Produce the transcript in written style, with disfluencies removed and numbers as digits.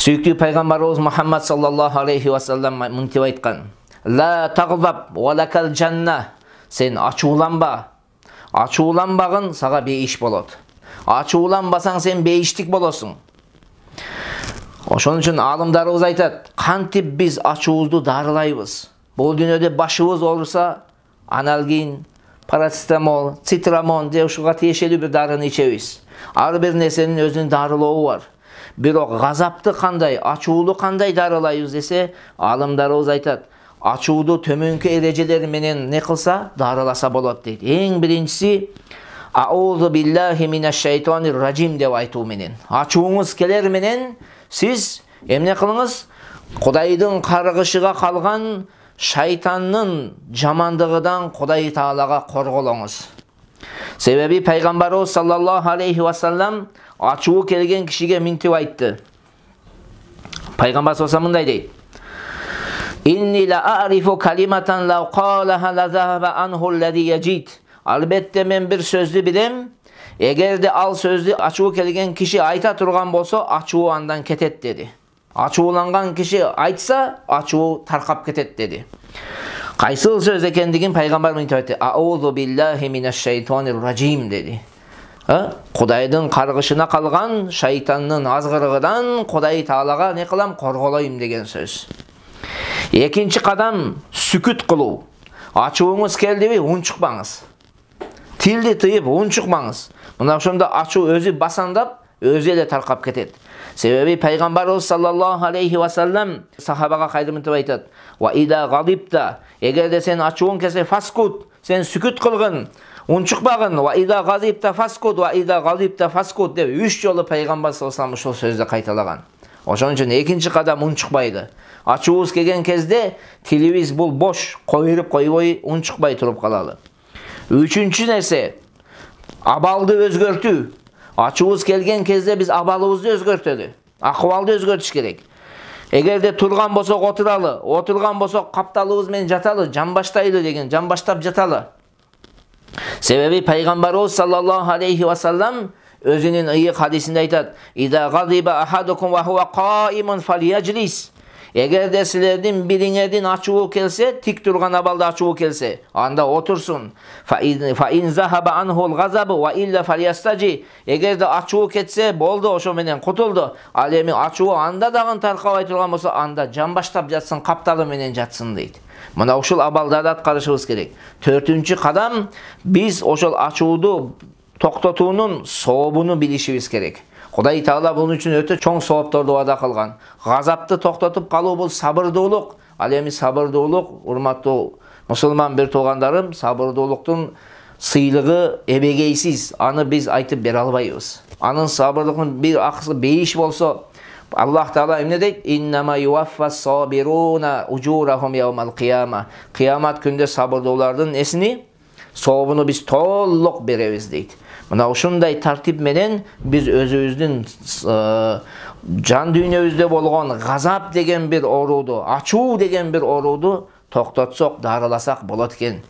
Süйүктүү пайгамбарыбыз Muhammed sallallahu aleyhi ve sellem мынтип айткан: "La tagzab wa lakal janna." Sen açuğlanba. Açuğlanbagın sağa beiş bolot. Açuğlanbasaң sen beiштик болосуң. Ошон үчүн алымдарыбыз айтат, кантип биз ачуубузду дарылайбыз? Бул дүйнөдө башыбыз ооруса, аналгин, парацетамол, цитрамон деп ушуга тиешелүү бир дарыны ичебиз. Ар бир нерсенин өзүнүн дарылоого бар. Бирок газапты кандай, ачуулу кандай дарылайбыз десе, алымдарыбыз айтат, ачууду төмөнкү эрежелери менен не кылса, дарыласа болот дейт. Эң биринчиси Аузу биллахи минаш шайтанир ражим деп айтуу менен. Ачууңуз келер менен сиз эмне кылыңыз? Кудайдын каргышыга калган шайтандын жамандыгынан Кудай Таалага корголоңуз. Себеби пайгамбарыбыз саллаллаху алейхи ва саллям ачуу келген кишиге мынтип айтты. Пайгамбар саллаллаху мындай дейт: "Инни ла а'рифу калиматан лау қалаха ла захаба анху аллази яжид." Албетте мен bir сөздү билем. Эгерде ал сөздү ачуу келген киши айта турган болсо, ачуу андан кетет dedi. Ачууланган киши айтса, ачуу таркап кетет dedi. Кайсыл сөз экендигин пайгамбар мынтип айтты: "Аузу биллахи минаш шайтанир ражим" dedi. Кудайдын каргышына калган шайтандын азгырыгынан Кудай Таалага не кылам? Корголойм деген сөз. Экинчи кадам сүкүт кылуу. Ачууңуз келдиби, унчукпаңыз. Тилди тыйып унчукмаңыз. Мына ошондо ачуу өзү басандап, өзү эле таркап кетет. Себеби пайгамбарыбыз саллаллаху алейхи ва саллям сахабага кайда мынтип айтат: "Ва ида гадибта", эгерде сен ачууң келсе, фаскут, сен сүкүт кылгын, унчукпагын. "Ва ида гадибта фаскут, ва ида гадибта фаскут" деп 3 жолу пайгамбар саллаллаху алейхи ошол сөздү кайталаган. Ошон үчүн экинчи кадам унчукпайды. Ачуубуз келген кезде тилибиз бул бош, койруп койбой унчукпай туруп калалы. Үчүнчү нерсе абалды өзгөртүү. Ачуубуз келген кезде биз абалыбызды өзгөртөлү. Акыбалды өзгөртүш керек. Эгерде турган болсок отуралы, отурган болсок капталыбыз менен жаталы, жамбаштайлы деген, жамбаштап жаталы. Себеби пайгамбарыбыз саллаллаху алейхи ва саллям өзүнүн ыйык хадисинде айтат: "Ида гадиба ахадукум ва хува qa'imun falyajlis." Эгерде силердин бириңердин ачуу келсе, тик турган абалда ачуу келсе, анда отурсун. Fa in zahaba anhu al-ghazab wa illa falyastaji. Эгерде ачуу кетсе, болду, ошо менен кутулду. Ал эми ачуу анда дагы таркабай турган болсо, анда жамбаштап жатсын, капталы менен жатсын дейт. Мына ушул абалдарды аткарышыбыз керек. Төртүнчү кадам биз ошол ачууду токтотуунун сообуну билишибиз керек. Кудай Таала бунун үчүн өтө чоң соопторду вада кылган. Газапты токтотуп калуу бул сабырдуулук. Ал эми сабырдуулук, урматтуу мусулман бир туугандарым, сабырдуулуктун сыйлыгы эбегейсиз. Аны биз айтып бере албайбыз. Анын сабырлыгынын бир акысы бейиш болсо, Аллах Таала эмне дейт? "Иннама юваффас сабируна ужурахум яумал кияма." Кыямат күндө сабырдуулардын эсини, сообуну биз толук беребиз дейт. Мына ушундай тартип менен биз өзүбүздүн жан дүйнөбүздө болгон газап деген бир орууду, ачуу деген бир орууду токтотсок, дарыласак болот экен.